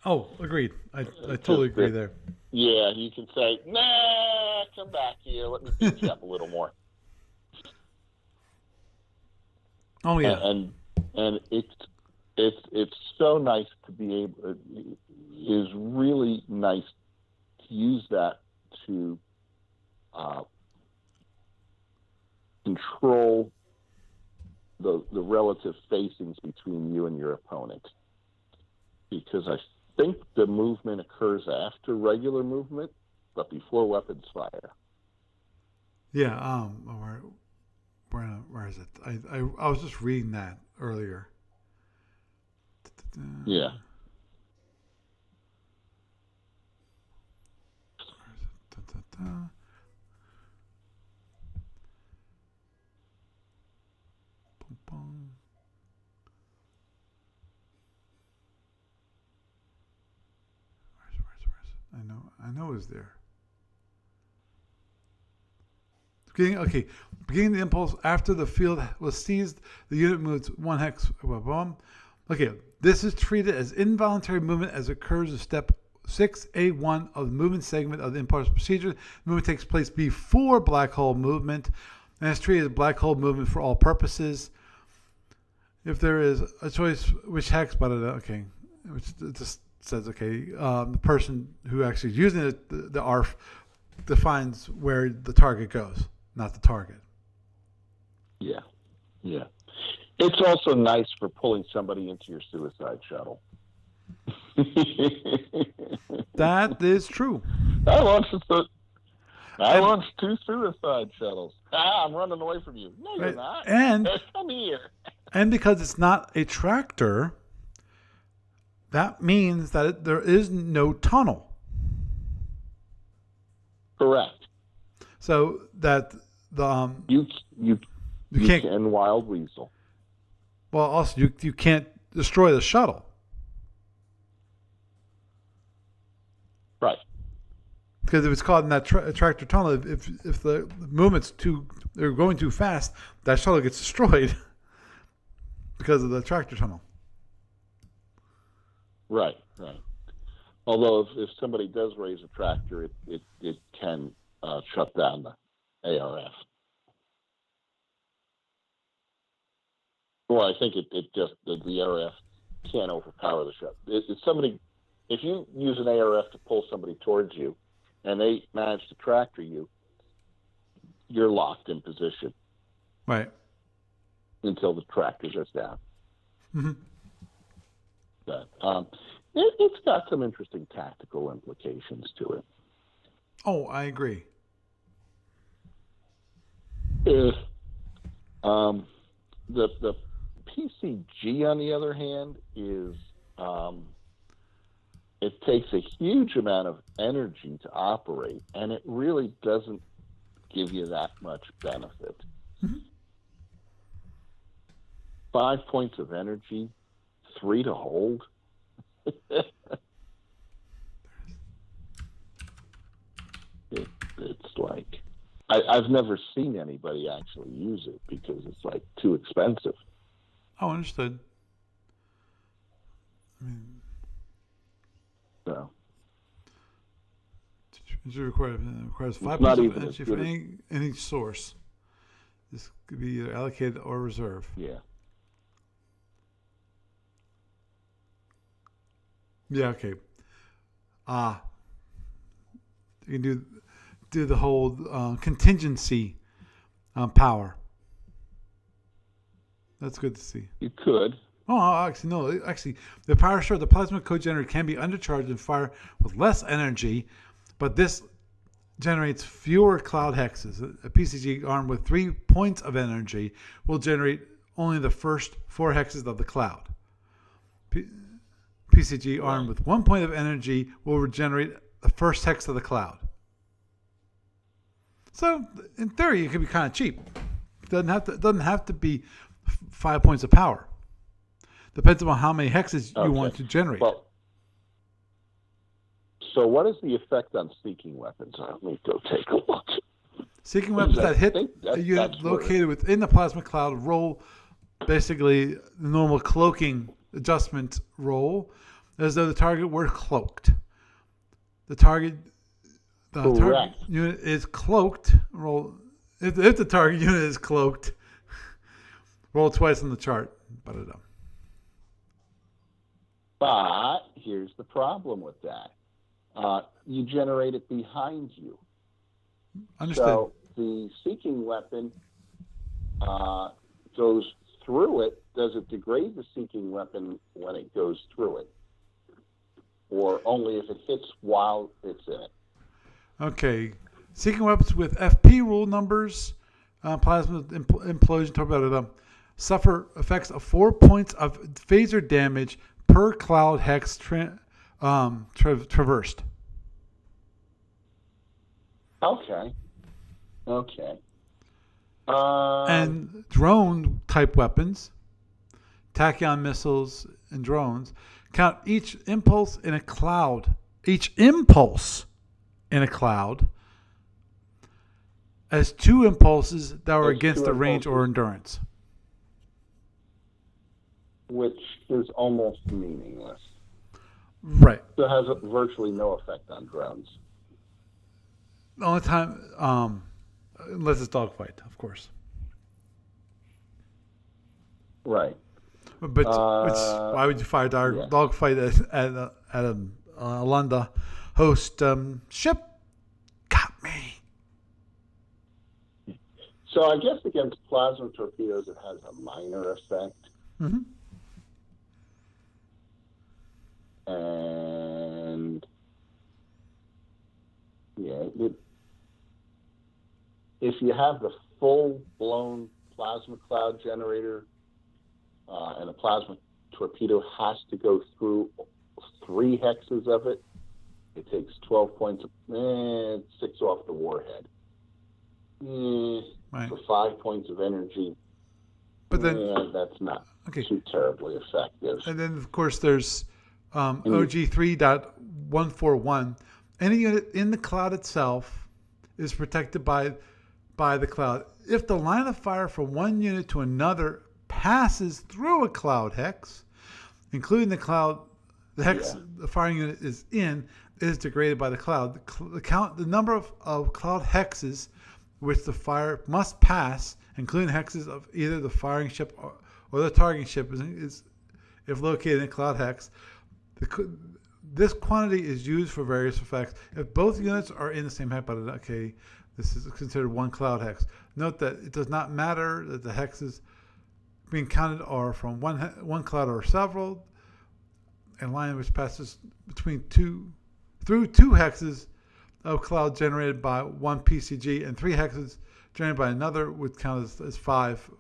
Oh, agreed. I totally agree there. Yeah, you can say, nah, come back here. Let me beat you up a little more. Oh, yeah. And it's so nice to be able, it is really nice to use that to control the relative facings between you and your opponent. Because I think the movement occurs after regular movement, but before weapons fire. Yeah. Where is it? I was just reading that earlier. Yeah. Where is it? Boom, boom. Where's it? I know it's there. Beginning the impulse after the field was seized, the unit moves 1 hex. Okay, this is treated as involuntary movement as occurs in step 6A1 of the movement segment of the impulse procedure. The movement takes place before black hole movement, and is treated as black hole movement for all purposes. If there is a choice which hex, okay, which just says, the person who actually is using it, the ARF, defines where the target goes, not the target. Yeah. Yeah. It's also nice for pulling somebody into your suicide shuttle. That is true. I launched 2 suicide shuttles. I'm running away from you. No, you're not. And come here. And because it's not a tractor, that means that there is no tunnel. Correct. So that You can't. can wild weasel. Well, also you can't destroy the shuttle. Right. Because if it's caught in that tractor tunnel, if the movement's they're going too fast, that shuttle gets destroyed because of the tractor tunnel. Right. Although if somebody does raise a tractor, it can shut down the ARF. Well, I think it just the ARF can't overpower the shuttle. If you use an ARF to pull somebody towards you, and they manage to tractor you, you're locked in position. Right. Until the tractor goes down. Mm-hmm. But it's got some interesting tactical implications to it. Oh, I agree. The PCG, on the other hand, is it takes a huge amount of energy to operate, and it really doesn't give you that much benefit. Mm-hmm. 5 points of energy, 3 to hold. It's like I've never seen anybody actually use it because it's like too expensive. Oh, understood. So it requires 5 not points of even energy as for good any source. This could be either allocated or reserve. Yeah. Yeah. Okay. You can do the whole contingency power. That's good to see. You could. Oh, actually, no. Actually, the power short, the plasma co-generator can be undercharged and fire with less energy, but this generates fewer cloud hexes. A PCG armed with 3 points of energy will generate only the first 4 hexes of the cloud. PCG armed with 1 point of energy will regenerate the first hex of the cloud. So, in theory, it could be kind of cheap. It doesn't have to be 5 points of power. Depends on how many hexes you want to generate. Well, so what is the effect on seeking weapons? Let me go take a look. Seeking weapons that hit a unit located within the plasma cloud roll basically the normal cloaking adjustment roll as though the target were cloaked. The target unit is cloaked. Roll if the target unit is cloaked. Roll twice on the chart. But here's the problem with that. You generate it behind you. Understood. So the seeking weapon goes through it. Does it degrade the seeking weapon when it goes through it? Or only if it hits while it's in it? Okay. Seeking weapons with FP rule numbers, plasma implosion, torpedo, suffer effects of 4 points of phaser damage per cloud hex traversed. Okay. And drone type weapons, tachyon missiles and drones, count each impulse in a cloud as 2 impulses that were against the range or endurance. Which is almost meaningless. Right. So it has virtually no effect on drones. The only time, unless it's dogfight, of course. Right. But why would you fire dogfight at Alunda host ship? Got me. So I guess against plasma torpedoes, it has a minor effect. Mm-hmm. And if you have the full-blown plasma cloud generator and a plasma torpedo has to go through 3 hexes of it, it takes 12 points. 6 off the warhead. Right. For 5 points of energy, But then, that's not okay. too terribly effective. And then, of course, there's OG 3.141. Any unit in the cloud itself is protected by the cloud. If the line of fire from one unit to another passes through a cloud hex, including the cloud, the hex the firing unit is in, is degraded by the cloud. The number of cloud hexes which the fire must pass, including hexes of either the firing ship or the targeting ship, is if located in a cloud hex. This quantity is used for various effects. If both units are in the same hex, okay, this is considered one cloud hex. Note that it does not matter that the hexes being counted are from one cloud or several. A line which passes through two hexes of cloud generated by one PCG and 3 hexes generated by another would count as 5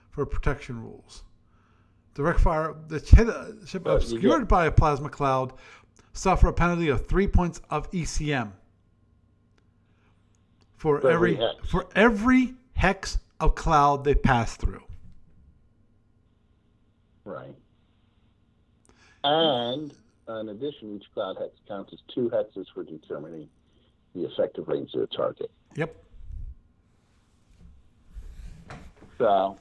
for protection rules. Direct fire that hit a ship obscured by a plasma cloud suffer a penalty of 3 points of ECM for every hex of cloud they pass through. Right. And in addition, each cloud hex counts as 2 hexes for determining the effective range of the target. Yep. So,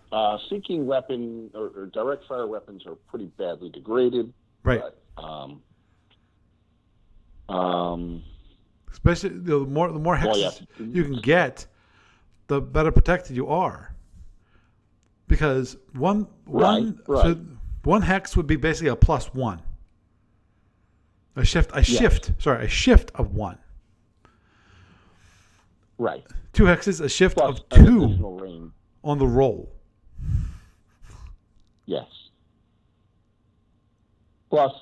seeking weapon or direct fire weapons are pretty badly degraded. Right. But, especially the more hexes you can get, the better protected you are. Because one hex would be basically a +1. A shift of 1. Right. 2 hexes, a shift Plus of 2 on the roll. Yes. Plus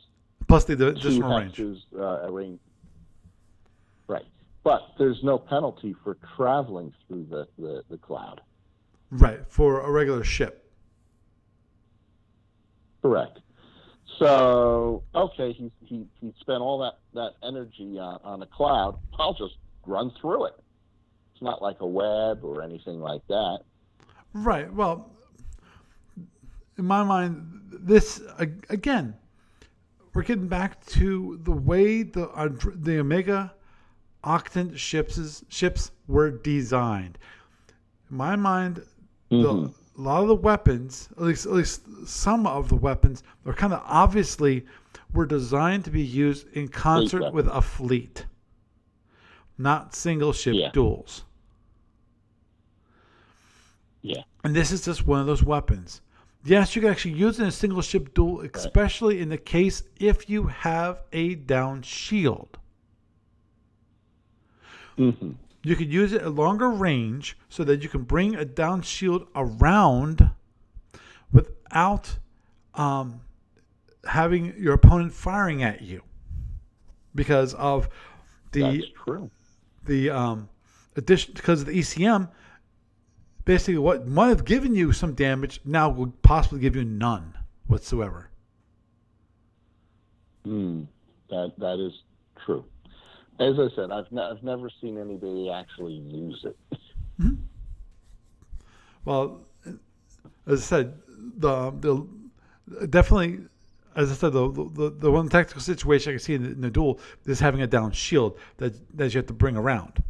the additional range. A range. Right. But there's no penalty for traveling through the cloud. Right, for a regular ship. Correct. So, okay, he spent all that energy on a cloud. I'll just run through it. It's not like a web or anything like that. Right. Well, in my mind, this again, we're getting back to the way the Omega Octant ships were designed. In my mind, a lot of the weapons, at least some of the weapons, are kind of obviously were designed to be used in concert with a fleet, not single ship duels. Yeah. And this is just one of those weapons. Yes, you can actually use it in a single ship duel, especially in the case if you have a down shield. Mm-hmm. You could use it at longer range so that you can bring a down shield around without having your opponent firing at you, because of the addition, because of the ECM. Basically, what might have given you some damage now would possibly give you none whatsoever. That is true. As I said, I've never seen anybody actually use it. Mm-hmm. Well, as I said, the definitely, as I said, the one tactical situation I can see in the duel is having a down shield that you have to bring around.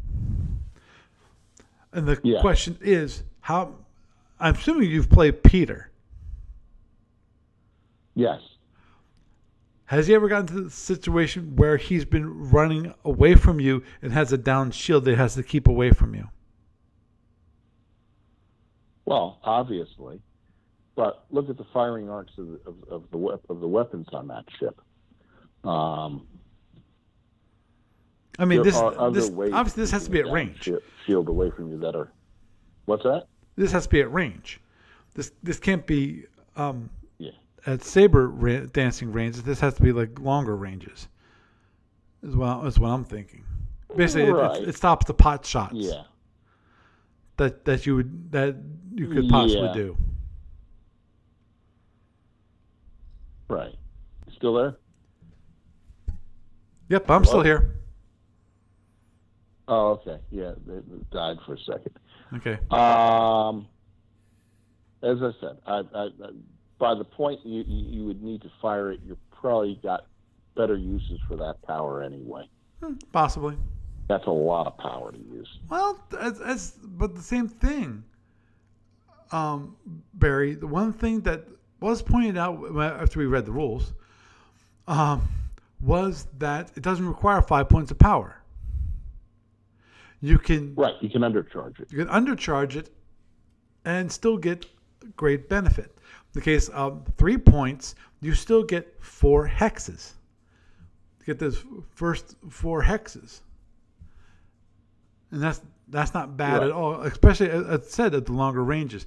And the question is, how? I'm assuming you've played Peter. Yes. Has he ever gotten to the situation where he's been running away from you and has a down shield that he has to keep away from you? Well, obviously, but look at the firing arcs of the weapons on that ship. I mean, this obviously this has to be at range. Shield away from you that are. What's that? This has to be at range. This can't be at saber dancing range. This has to be like longer ranges. Is what I'm thinking. Basically, it stops the pot shots. Yeah. That you could possibly do. Right. Still there? Yep, I'm still Hello? here. Oh, okay. Yeah, it died for a second. Okay. As I said, by the point you would need to fire it, you probably got better uses for that power anyway. Possibly. That's a lot of power to use. Well, but the same thing, Barry. The one thing that was pointed out after we read the rules um, was that it doesn't require 5 points of power. You can Right, you can undercharge it. undercharge it and still get great benefit. In the case of 3 points, you still get 4 hexes. You get those first 4 hexes. And that's not bad Right. at all, especially as I said at the longer ranges.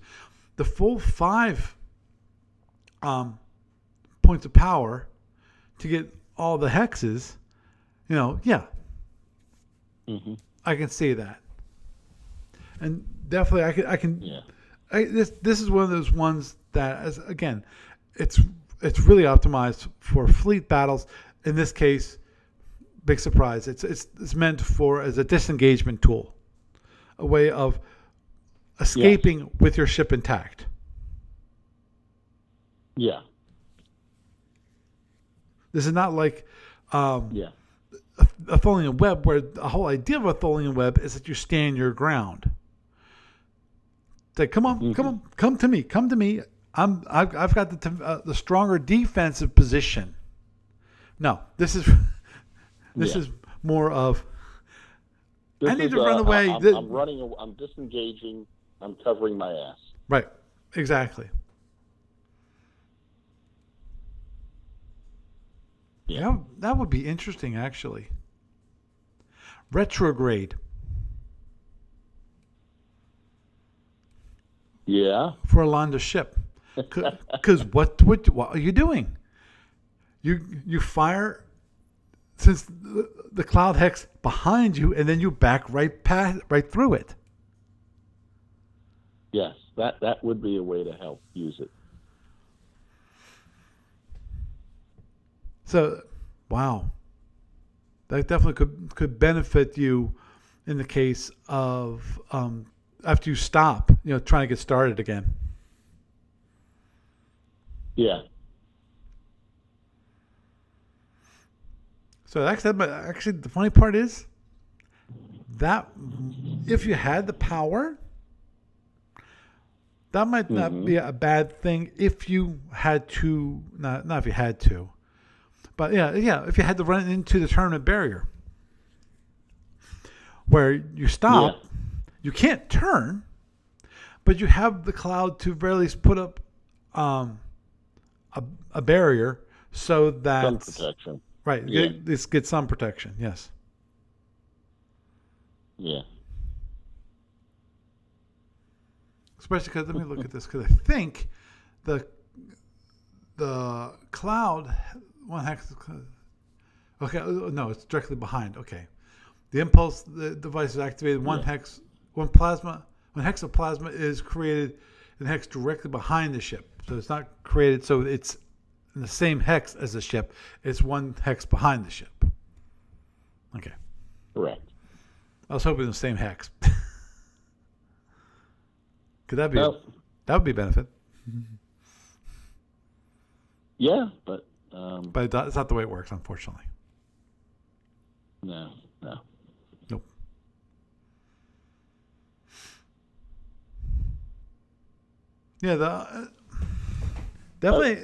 The full 5 points of power to get all the hexes, yeah, Mm-hmm. I can see that, and definitely I can. Yeah. This is one of those ones that, again, it's really optimized for fleet battles. In this case, big surprise. It's meant for as a disengagement tool, a way of escaping with your ship intact. Yeah. This is not like Yeah. a Tholian web, where the whole idea of a Tholian web is that you stand your ground. Say, come on, come to me. I've got the stronger defensive position. No, this is more of I need to run away. I'm running. I'm disengaging. I'm covering my ass. Right, exactly. Yeah. That would be interesting, actually. Retrograde. Yeah. For Alunda's ship. Because what are you doing? You fire since the cloud hex behind you, and then you back right through it. Yes, that would be a way to help use it. So, wow, that definitely could benefit you in the case of after you stop, trying to get started again. Yeah. So actually, the funny part is that if you had the power, that might not be a bad thing if you had to. Not if you had to, but yeah. If you had to run into the tournament barrier, where you stop, you can't turn, but you have the cloud to very least put up a barrier so that Sun protection. Right. Yeah. Get some protection. Yes. Yeah. Especially because let me look at this, because I think the cloud one hex. Okay. No, it's directly behind. Okay. The impulse device is activated. One hex of plasma is created in the hex directly behind the ship. So it's not created so it's in the same hex as the ship. It's one hex behind the ship. Okay. Correct. I was hoping the same hex. Could that be? Well, That would be a benefit. yeah, but It's not the way it works, unfortunately. no. Nope. Yeah, definitely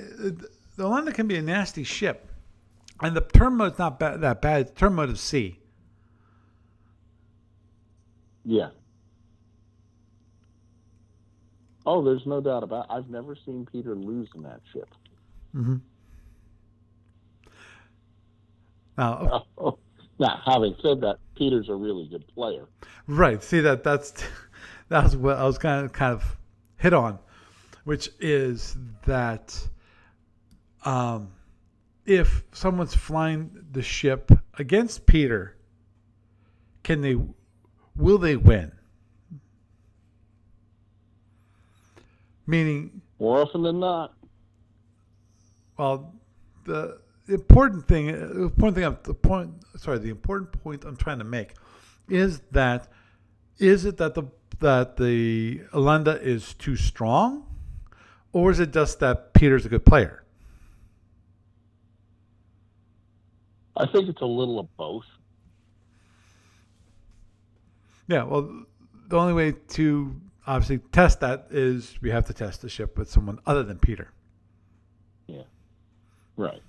the Alunda can be a nasty ship, and the turn mode's not that bad. It's turn mode of C. Yeah. Oh, there's no doubt about it. I've never seen Peter lose in that ship. Mm-hmm. Now, Now, having said that, Peter's a really good player. right. See that's what I was kind of hit on, which is that if someone's flying the ship against Peter, will they win? Meaning, More often than not. well, the important thing, the important point I'm trying to make is that the Alunda is too strong, or is it just that Peter's a good player? I think it's a little of both. Yeah, well, the only way to obviously test that is we have to test the ship with someone other than Peter. Yeah. Right.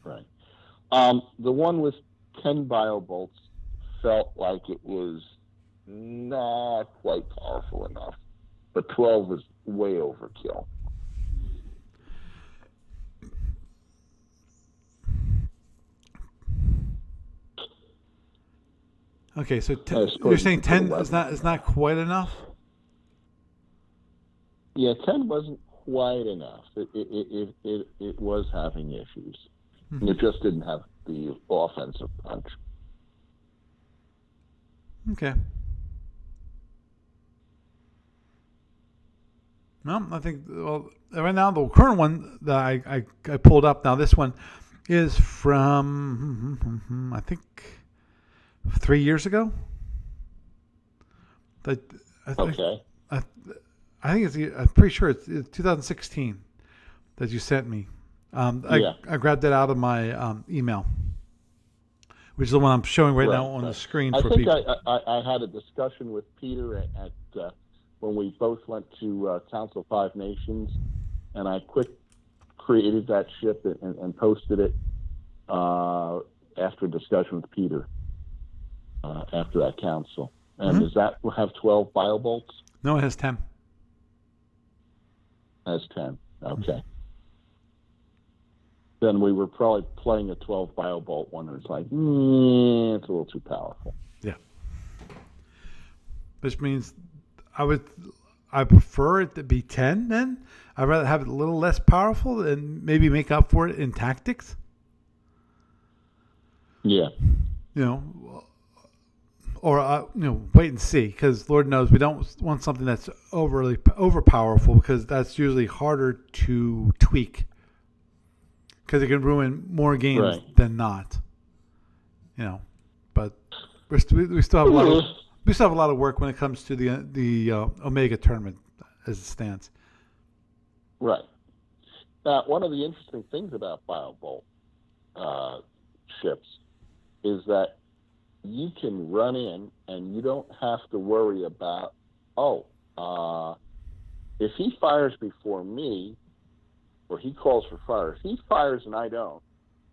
The one with 10 biobolts felt like it was not quite powerful enough, but 12 is way overkill. Okay, so you're saying 10 is not quite enough? Yeah, 10 wasn't quite enough. It was having issues. Mm-hmm. It just didn't have the offensive punch. Okay. Well, I think right now the current one that I pulled up now, this one is from I think 3 years ago. Okay. I think I'm pretty sure it's 2016 that you sent me. I grabbed that out of my email, which is the one I'm showing right now on the screen for people. I had a discussion with Peter at when we both went to Council of Five Nations, and I created that ship and posted it after a discussion with Peter after that council. And does that have 12 biobolts? No, it has 10. Has 10. Okay. Then we were probably playing a 12 biobolt one, and it's like, it's a little too powerful. Yeah. Which means I prefer it to be 10 then. I'd rather have it a little less powerful and maybe make up for it in tactics. Yeah. Or wait and see, because Lord knows we don't want something that's overpowerful, because that's usually harder to tweak, because it can ruin more games than not. But we still have a lot of work when it comes to the Omega tournament as it stands. Right. Now, one of the interesting things about biobolt ships is that you can run in and you don't have to worry about, if he fires before me, or he calls for fire, if he fires and I don't,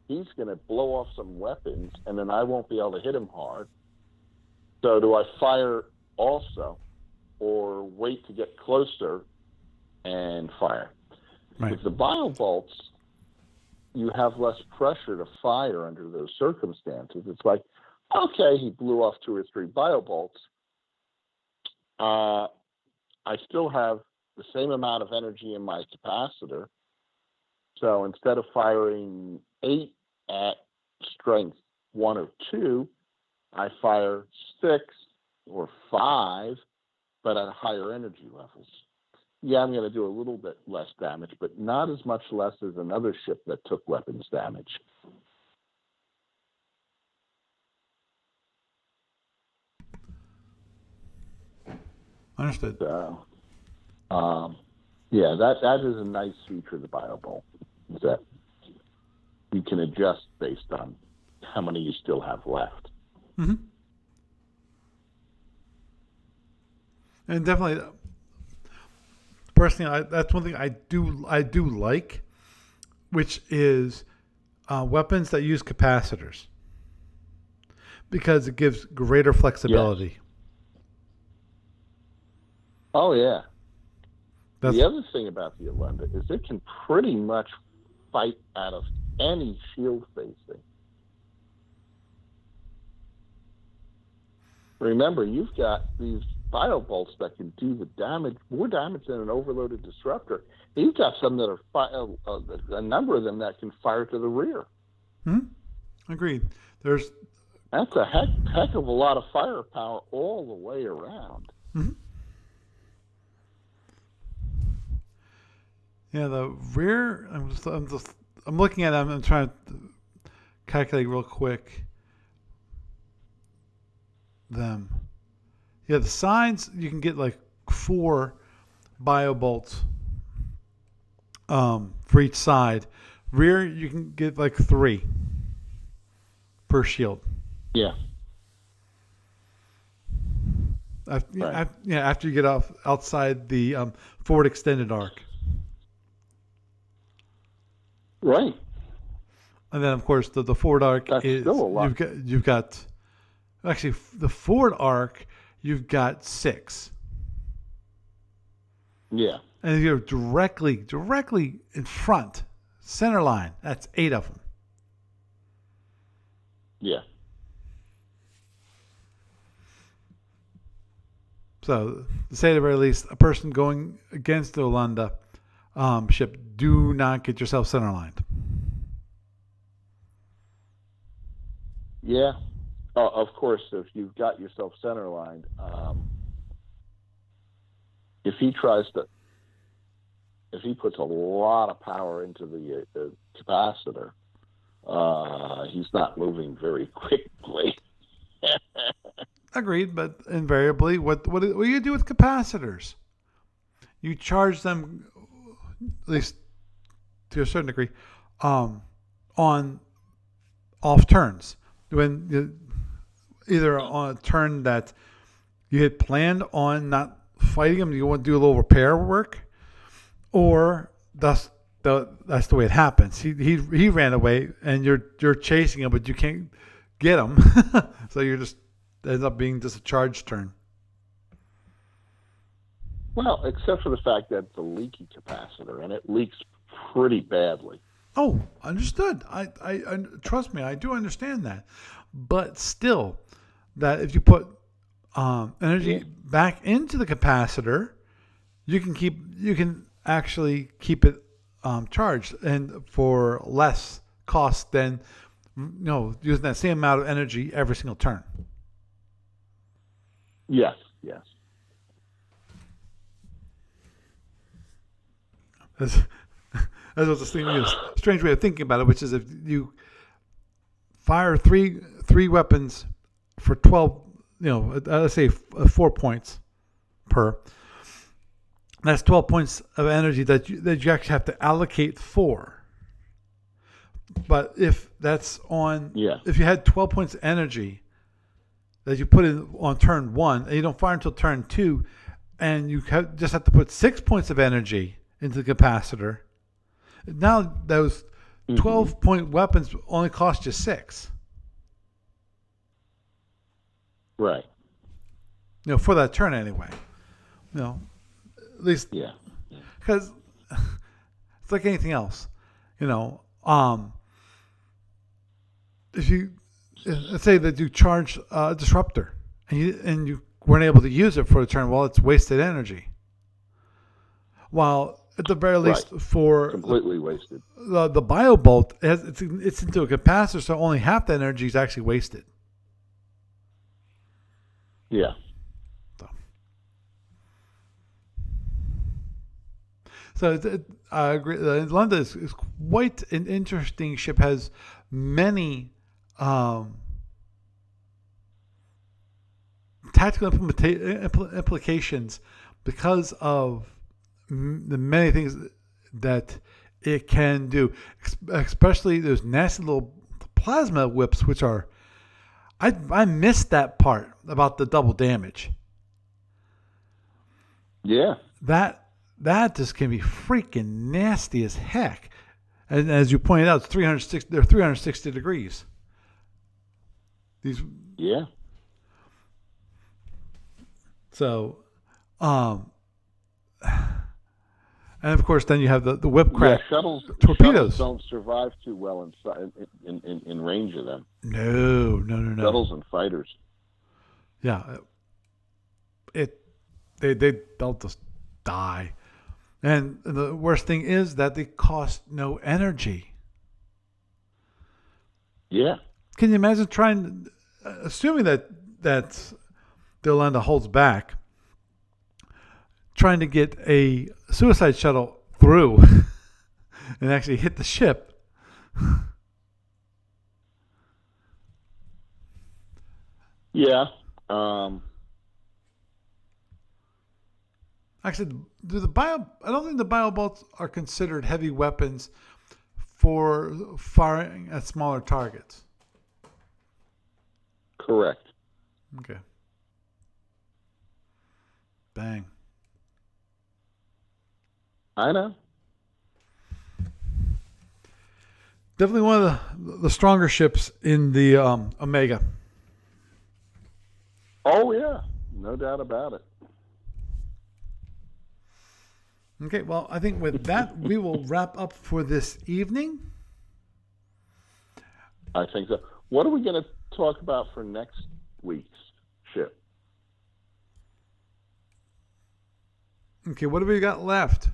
he's going to blow off some weapons and then I won't be able to hit him hard. So do I fire also, or wait to get closer and fire? Right. With the biobolts, you have less pressure to fire under those circumstances. It's like, okay, he blew off 2 or 3 biobolts. I still have the same amount of energy in my capacitor. So instead of firing 8 at strength 1 or 2, I fire 6 or 5, but at higher energy levels. Yeah, I'm going to do a little bit less damage, but not as much less as another ship that took weapons damage. Understood. So, that is a nice feature of the biobolt, is that you can adjust based on how many you still have left. Mm-hmm. And definitely, personally, that's one thing I do like, which is weapons that use capacitors, because it gives greater flexibility. Yes. Oh, yeah. The other thing about the Alunda is it can pretty much fight out of any shield facing. Remember, you've got these biobolts that can do the damage, more damage than an overloaded disruptor. You've got some that are a number of them that can fire to the rear. Agreed. That's a heck of a lot of firepower all the way around. Mm-hmm. Yeah, the rear. I'm looking at them. I'm trying to calculate real quick. Them. Yeah, the sides you can get like 4 bio bolts for each side. Rear you can get like 3 per shield. Yeah. After you get outside the forward extended arc. Right. And then of course the forward arc That's is still a lot. you've got actually the forward arc you've got 6. Yeah. And if you're directly in front, center line, that's 8 of them. Yeah. So, to say the very least, a person going against the Alunda ship, do not get yourself center lined. Yeah. Of course, if you've got yourself center lined, if he puts a lot of power into the capacitor, he's not moving very quickly. Agreed, but invariably, what do you do with capacitors? You charge them, at least to a certain degree, on off turns. When either on a turn that you had planned on not fighting them, you want to do a little repair work, or that's the way it happens. He ran away, and you're chasing him, but you can't get him, so you're just ends up being just a charge turn. Well, except for the fact that it's a leaky capacitor, and it leaks pretty badly. Oh, understood. I trust me, I do understand that, but still, that if you put energy back into the capacitor, you can actually keep it charged, and for less cost than using that same amount of energy every single turn. Yes, yes. That's what's a strange way of thinking about it, which is if you fire three weapons for 12, let's say 4 points per. That's 12 points of energy that you actually have to allocate for. But if that's if you had 12 points of energy that you put in on turn 1 and you don't fire until turn 2, and you just have to put 6 points of energy into the capacitor. Now those 12-point weapons only cost you 6. Right. For that turn anyway. At least. Yeah. Because it's like anything else. If you let's say that you charge a disruptor and you weren't able to use it for a turn, well, it's wasted energy. While at the very least for completely wasted. The bio bolt it's into a capacitor, so only half the energy is actually wasted. Yeah. So I agree. Alunda is quite an interesting ship. Has many tactical implications because of the many things that it can do, especially those nasty little plasma whips, which are I missed that part about the double damage. Yeah. That just can be freaking nasty as heck. And as you pointed out, they're 360 degrees. Yeah. So, and of course, then you have the whip crack shuttles, torpedoes. Shuttles don't survive too well in range of them. No. Shuttles and fighters. Yeah. They'll just die. And the worst thing is that they cost no energy. Yeah. Can you imagine assuming that the Alunda holds back, trying to get a suicide shuttle through and actually hit the ship? Yeah. Actually, I don't think the bio bolts are considered heavy weapons for firing at smaller targets. Correct. Okay. Bang. I know. Definitely one of the stronger ships in the Omega. Oh, yeah. No doubt about it. Okay, well, I think with that, we will wrap up for this evening. I think so. What are we going to talk about for next week's ship? Okay, what have we got left?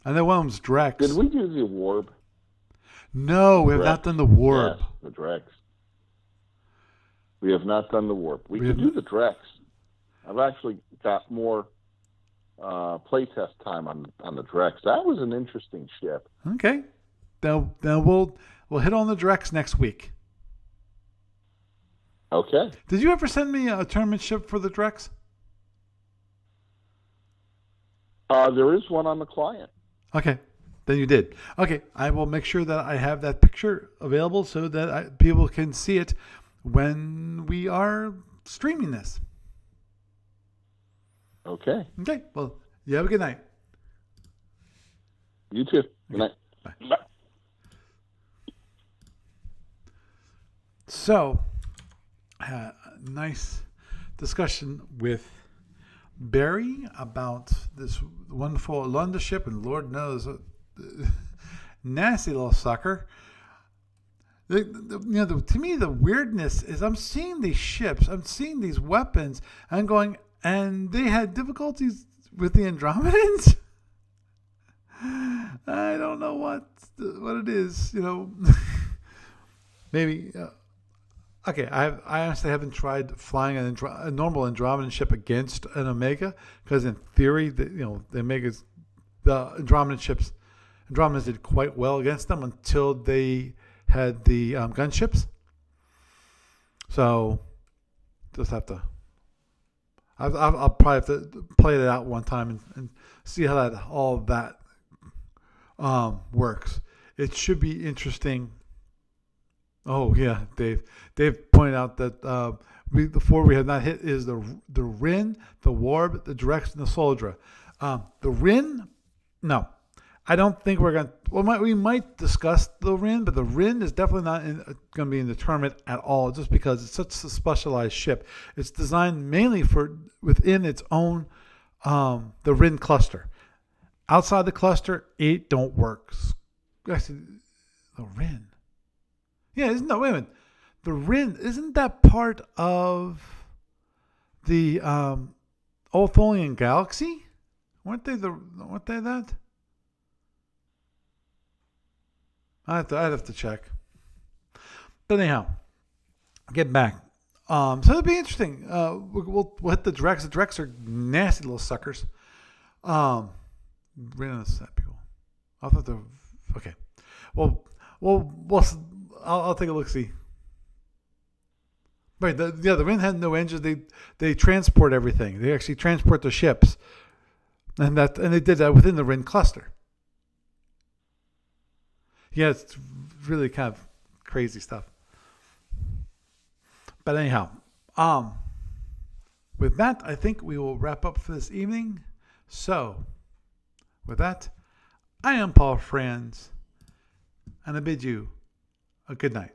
I know one of them's Drex. Did we do the Warb? No, we have Drex. not done the Warb. Yes, the Drex. We have not done the Warp. We We could have do the Drex. I've actually got more playtest time on the Drex. That was an interesting ship. Okay. Then we'll hit on the Drex next week. Okay. Did you ever send me a tournament ship for the Drex? There is one on the client. Okay. Then you did. Okay. I will make sure that I have that picture available so that people can see it when we are streaming this. Okay. Okay. Well, you have a good night. You too. Good night. Bye. Bye. So, a nice discussion with Barry about this wonderful Alunda ship, and Lord knows, nasty little sucker. To me, the weirdness is I'm seeing these ships, I'm seeing these weapons, and I'm going, and they had difficulties with the Andromedans. I don't know what it is, maybe. Okay, I honestly haven't tried flying a normal Andromedan ship against an Omega because in theory, the Omegas, the Andromedans did quite well against them until they had the gunships. So, just have to. I'll probably have to play it out one time and see how all that works. It should be interesting. Oh yeah, Dave pointed out that the four we have not hit is the Rin, the Warb, the Drex, and the Soldra. The Rin, no, I don't think we're going to. Well, we might discuss the Rin, but the Rin is definitely not going to be in the tournament at all, just because it's such a specialized ship. It's designed mainly for within its own the Rin cluster. Outside the cluster, it don't work. Actually, the Rin. Yeah, wait a minute. The Rin, isn't that part of the Otholian galaxy? Weren't they that? I'd have to check. But anyhow, get back. So it'll be interesting. We'll hit the Drex. The Drex are nasty little suckers. Rin and the people. I thought they were okay. Well, I'll take a look. See. Right. The Rin had no engines. They transport everything. They actually transport the ships, and they did that within the Rin cluster. Yeah, it's really kind of crazy stuff. But anyhow, with that, I think we will wrap up for this evening. So, with that, I am Paul Franz, and I bid you a good night.